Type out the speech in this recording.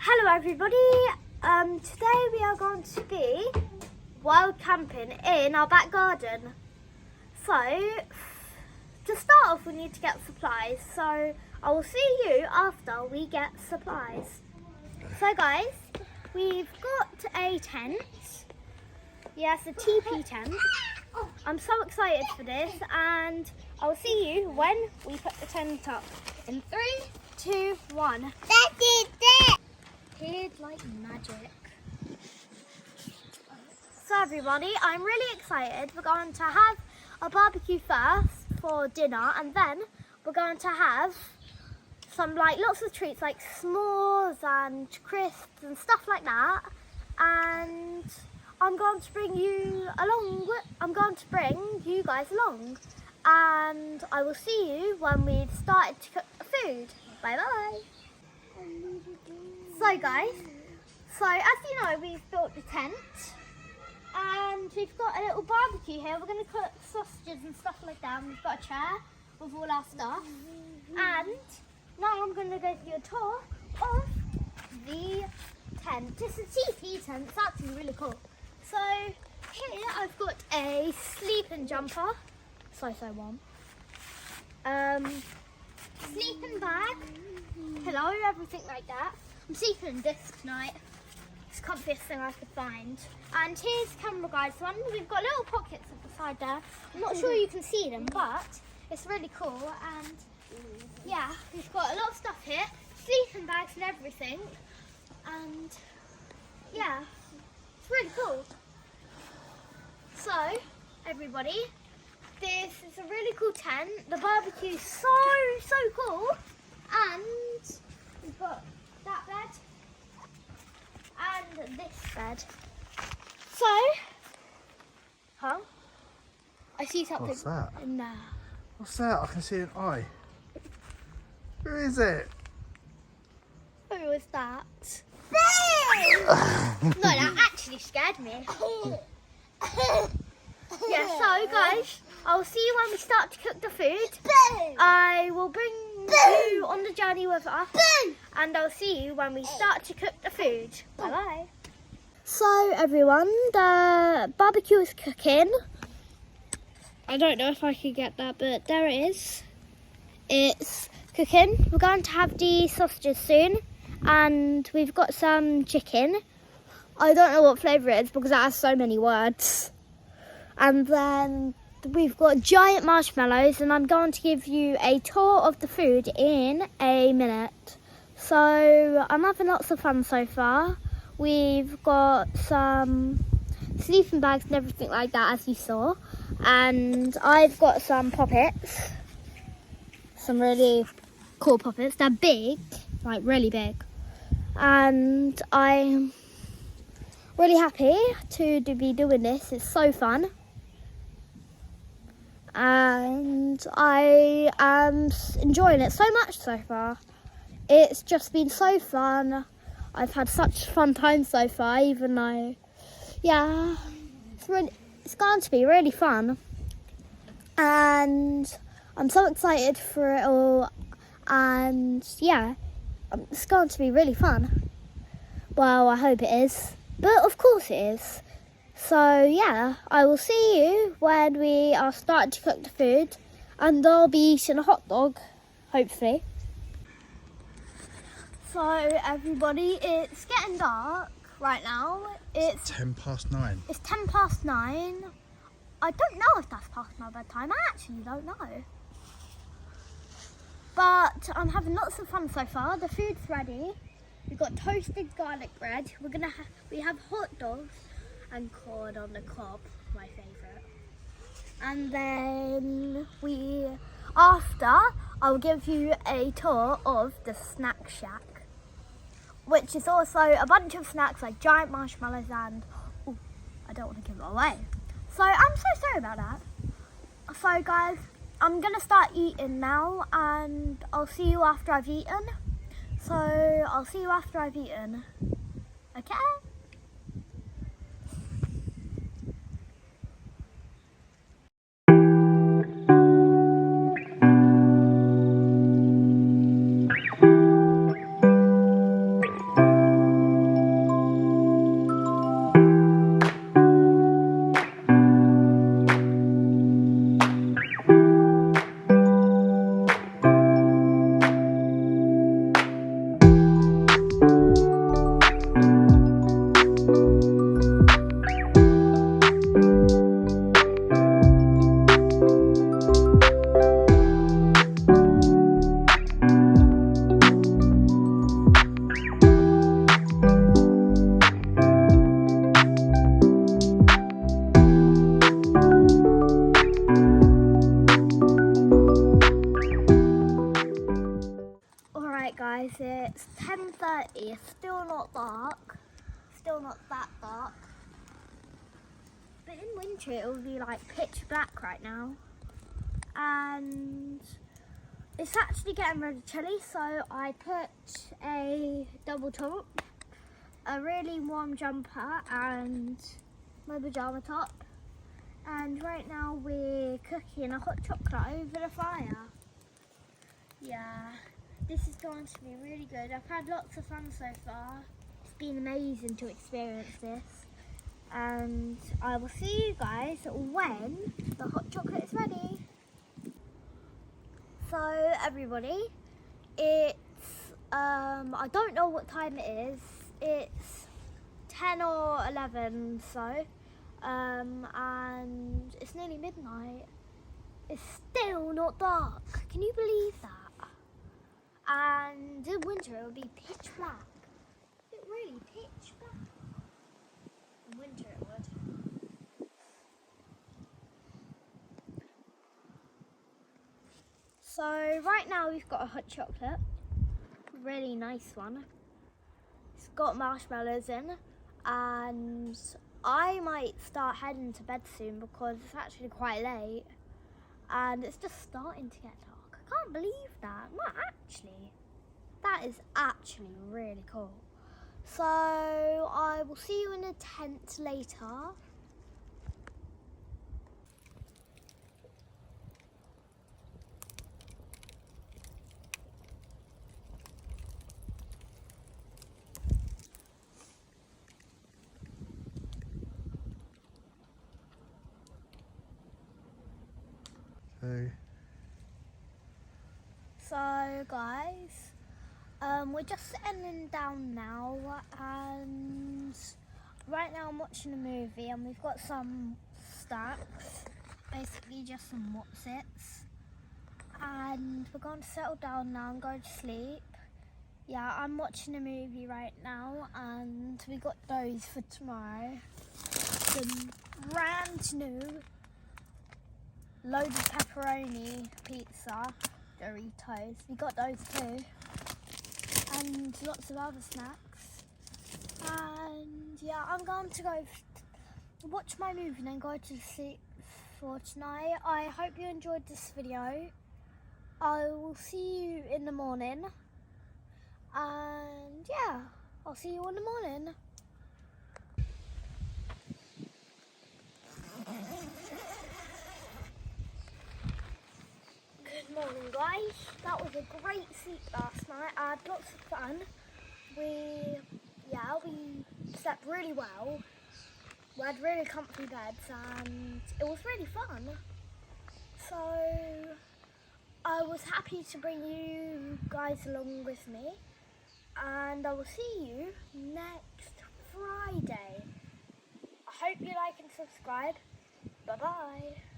Hello everybody, today we are going to be wild camping in our back garden. So, to start off we need to get supplies, so I will see you after we get supplies. So guys, we've got a tent, yes, a TP tent. I'm so excited for this and I'll see you when we put the tent up. In 3, 2, 1. That is it. Appeared like magic. So everybody, I'm really excited. We're going to have a barbecue first for dinner, and then we're going to have some lots of treats like s'mores and crisps and stuff like that. And I'm going to bring you along. I'm going to bring you guys along, and I will see you when we've started to cook the food. Bye bye. So guys, as you know, we've built the tent and we've got a little barbecue here. We're going to cook sausages and stuff like that, and we've got a chair with all our stuff. And now I'm going to go for you a tour of the tent. It's a TP tent, it's actually really cool. So here I've got a sleeping jumper, so warm. Sleeping bag, pillow, everything like that. I'm sleeping in this tonight. It's the comfiest thing I could find. And here's camera guides one. We've got little pockets at the side there. I'm not sure you can see them, but it's really cool. And yeah, we've got a lot of stuff here. Sleeping bags and everything. And yeah, it's really cool. So, everybody, this is a really cool tent. The barbecue's so cool. And we've got that bed and this bed. So, I see something. What's that? In there. What's that? I can see an eye. Who is it? Who was that? No, that actually scared me. Yeah, so guys, I'll see you when we start to cook the food. I will bring you on the journey with us, and I'll see you when we start to cook the food. Bye bye. So everyone, the barbecue is cooking. I don't know if I can get that, but there it is. It's cooking. We're going to have the sausages soon, and we've got some chicken. I don't know what flavour it is because it has so many words. And then we've got giant marshmallows, and I'm going to give you a tour of the food in a minute. So I'm having lots of fun so far. We've got some sleeping bags and everything like that, as you saw. And I've got some poppets. Some really cool poppets. They're big, like really big. And I'm really happy to be doing this. It's so fun. And I am enjoying it so much so far. It's just been so fun. I've had such fun time so far, even though, yeah, it's going to be really fun. And I'm so excited for it all. And yeah, it's going to be really fun. Well, I hope it is. But of course it is. So yeah, I will see you when we are starting to cook the food, and I'll be eating a hot dog, hopefully. So everybody, it's getting dark right now. It's 9:10. It's 9:10. I don't know if that's past my bedtime. I actually don't know. But I'm having lots of fun so far. The food's ready. We've got toasted garlic bread. We have hot dogs and corn on the cob, my favourite. And then after, I'll give you a tour of the snack shack, which is also a bunch of snacks like giant marshmallows and, I don't want to give it away. So I'm so sorry about that. So guys, I'm going to start eating now, and I'll see you after I've eaten. So I'll see you after I've eaten. Okay? 10:30. It's still not dark. Still not that dark. But in winter it will be like pitch black right now. And it's actually getting really chilly, so I put a double top, a really warm jumper and my pyjama top. And right now we're cooking a hot chocolate over the fire. Yeah, this is going to be really good. I've had lots of fun so far. It's been amazing to experience this. And I will see you guys when the hot chocolate is ready. So everybody, it's, I don't know what time it is. It's 10 or 11, so. And it's nearly midnight. It's still not dark. Can you believe that? And in winter it will be pitch black. It really pitch black. In winter it would. So right now we've got a hot chocolate. Really nice one. It's got marshmallows in, and I might start heading to bed soon because it's actually quite late and it's just starting to get dark. I can't believe that. Not actually. That is actually really cool. So I will see you in a tent later. So guys, we're just settling down now, and right now I'm watching a movie and we've got some snacks, basically just some Wotsits, and we're going to settle down now and go to sleep. Yeah, I'm watching a movie right now and we got those for tomorrow. Some brand new loaded pepperoni pizza, Doritos. We got those too. And lots of other snacks. And yeah, I'm going to go watch my movie and then go to sleep for tonight. I hope you enjoyed this video. I will see you in the morning. And yeah, I'll see you in the morning. Good morning guys. That was a great sleep last night. I had lots of fun. We slept really well. We had really comfy beds and it was really fun. So I was happy to bring you guys along with me. And I will see you next Friday. I hope you like and subscribe. Bye bye.